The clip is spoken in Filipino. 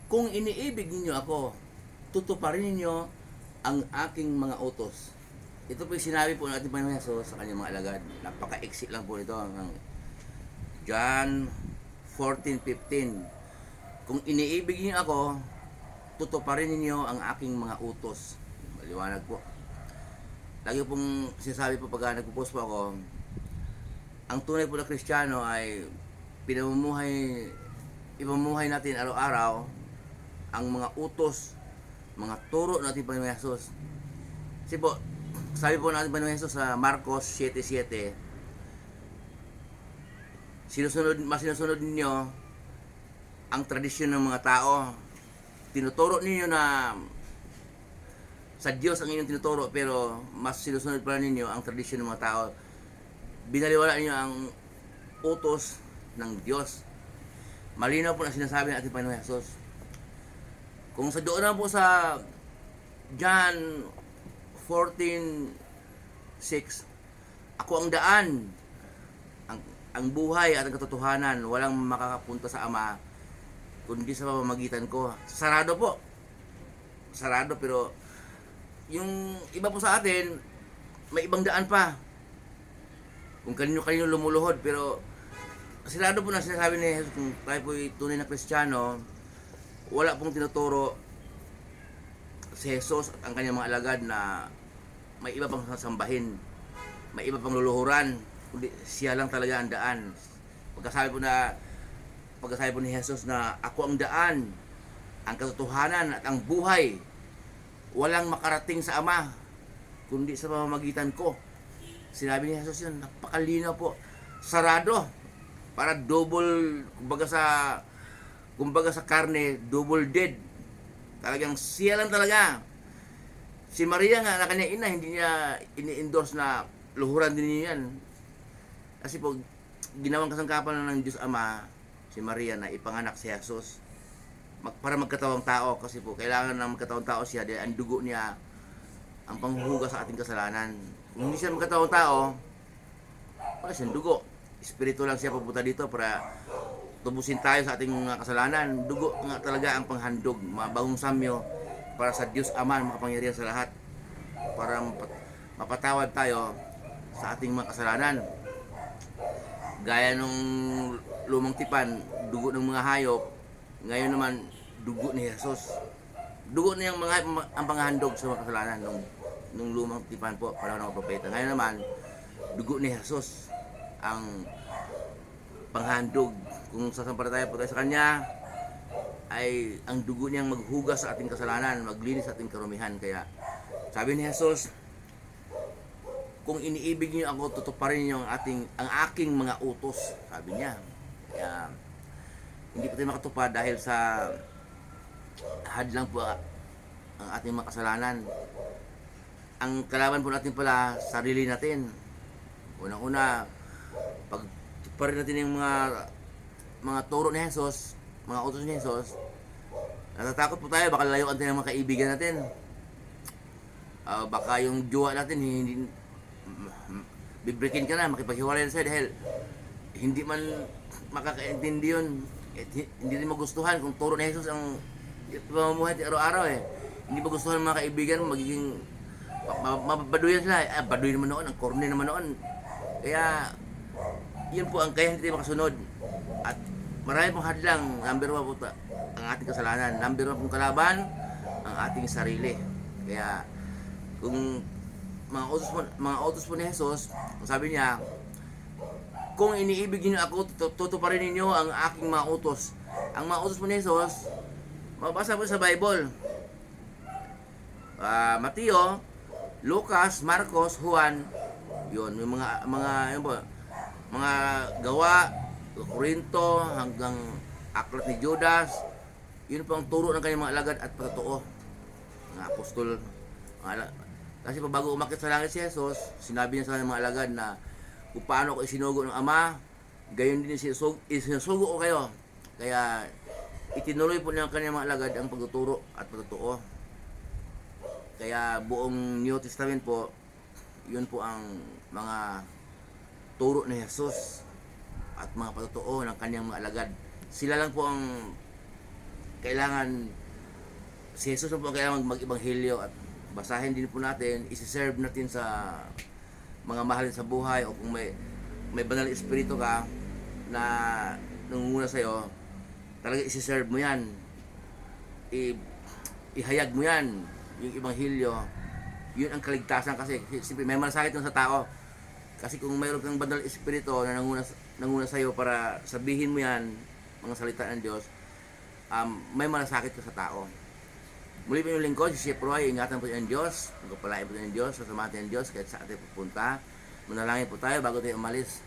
Kung iniibig ninyo ako, tutuparin ninyo ang aking mga utos. Ito po yung sinabi po ng ating Panginoon Hesus sa kanyang mga alagad. Napaka-exit lang po ito. Ang John 14:15. Kung iniibig niyo ako, tutuparin ninyo ang aking mga utos. Maliwanag po. Lagi pong sinasabi po pag nagpo-post po ako, ang tunay po na Kristiyano ay pinamumuhay, ipamumuhay natin araw-araw ang mga utos, mga turo ng ating Panginoon Hesus. Kasi po, sabi po natin Panginoon Hesus sa Marcos 7:7, sinusunod ninyo ang tradisyon ng mga tao. Tinuturo ninyo na sa Diyos ang inyong tinuturo, pero mas sinusunod pala ninyo ang tradisyon ng mga tao. Binaliwala ninyo ang utos ng Diyos. Malinaw po na sinasabi ng ating Panginoon Hesus. Kung sa doon na po sa John 14:6, ako ang daan, ang buhay at ang katotohanan, walang makakapunta sa Ama kundi sa pamamagitan ko. Sarado po. Sarado, pero yung iba po sa atin, may ibang daan pa. Kung kanino-kanino lumuluhod, pero sarado po na sinasabi ni Jesus, kung tayo po tunay na Kristiyano, wala pong tinuturo si Jesus at ang kanyang mga alagad na may iba pang sasambahin, may iba pang luluhuran, kundi siya lang talaga ang daan. Pagkasabi po ni Jesus na ako ang daan, ang katotohanan at ang buhay, walang makarating sa Ama kundi sa pamamagitan ko. Sinabi ni Jesus yun, napakalinaw po. Sarado. Para double, kumbaga sa karne, double dead. Talagang siya lang talaga. Si Maria nga na kanyang ina, hindi niya ini-endorse na luhuran din niya yan. Kasi po, ginawang kasangkapan ng Diyos Ama, si Maria na ipanganak si Jesus. Para magkatawang tao, kasi po, kailangan ng magkatawang tao siya dahil ang dugo niya ang panghuhugas sa ating kasalanan. Kung hindi siya magkatawang tao, wala siyang dugo. Espiritu lang siya pupunta dito para tubusin tayo sa ating mga kasalanan. Dugo nga talaga ang panghandog, mabahong samyo para sa Diyos Ama, makapangyarihan sa lahat, para mapatawad tayo sa ating mga kasalanan. Gaya nung lumang tipan, dugo ng mga hayop, ngayon naman dugo ni Jesus. Dugo na yung ang panghandog sa mga kasalanan nung lumang tipan po, panahon ng mga propeta. Ngayon naman, dugo ni Jesus ang panghandog. Kung sasampalataya po tayo sa Kanya, ay ang dugo niyang maghugas sa ating kasalanan, maglinis sa ating karumihan. Kaya sabi ni Jesus, kung iniibig niyo ako, tutuparin niyo ang aking mga utos, sabi niya. Kaya hindi po tayo makatupad dahil sa hadlang po ang ating mga kasalanan. Ang kalaban po natin pala, sarili natin. Unang-una, pag tuparin natin yung mga turo ni Jesus, mga utos ni Jesus, natatakot po tayo, baka layuan tayo ng mga kaibigan natin. Baka yung jowa natin, hindi, bibrikin ka na, makipaghiwalay na sa'yo dahil hindi man makakaintindi yun. Hindi rin magustuhan kung turo ni Jesus ang pamumuhay araw-araw eh. Hindi magustuhan ng mga kaibigan, magiging mabaduyan sila. Baduy naman noon, ang corny naman noon. Kaya yun po ang kaya hindi tayo makasunod. At marami pong hadlang. Number 1 po ang ating kasalanan. Number 1 pong kalaban, ang ating sarili. Kaya kung mga utos po ni Jesus, sabi niya, kung iniibig niyo ako, tutuparin ninyo ang aking mga utos. Ang mga utos po ni Jesus, mabasa po sa Bible. Mateo, Lucas, Marcos, Juan, yun, yung yun po, mga gawa, Korinto, hanggang aklat ni Judas, yun po ang turo ng kanyang mga alagad at patotoo. Mga apostol, kasi pa bago umakyat sa langit si Jesus, sinabi niya sa kanyang mga alagad na kung paano ko isinugo ng Ama, gayon din isinusugo ko kayo. Kaya itinuloy po niya ang kanyang mga alagad ang pagtuturo at patotoo. Kaya buong New Testament po, yun po ang mga turo ni Jesus at mga patotoo ng kanyang mga alagad. Sila lang po ang kailangan si Jesus na po ang kailangan mag-ibanghelyo at basahin din po natin, isi-serve natin sa mga mahalin sa buhay o kung may banal na espiritu ka na nangunguna sa'yo, talaga isi-serve mo yan. Ihayag mo yan, yung ibanghelyo. Yun ang kaligtasan kasi may malasakit sa tao. Kasi kung mayroon kang banal na espiritu na nanguna sa'yo para sabihin mo yan, mga salita ng Diyos, may malasakit ka sa tao. Muli po yung lingkod, si Chef Roy, ingatan po ng Diyos, pagpapalain po ng Diyos, sasamahan ng Diyos kahit saan tayo pupunta. Manalangin po tayo bago tayo umalis.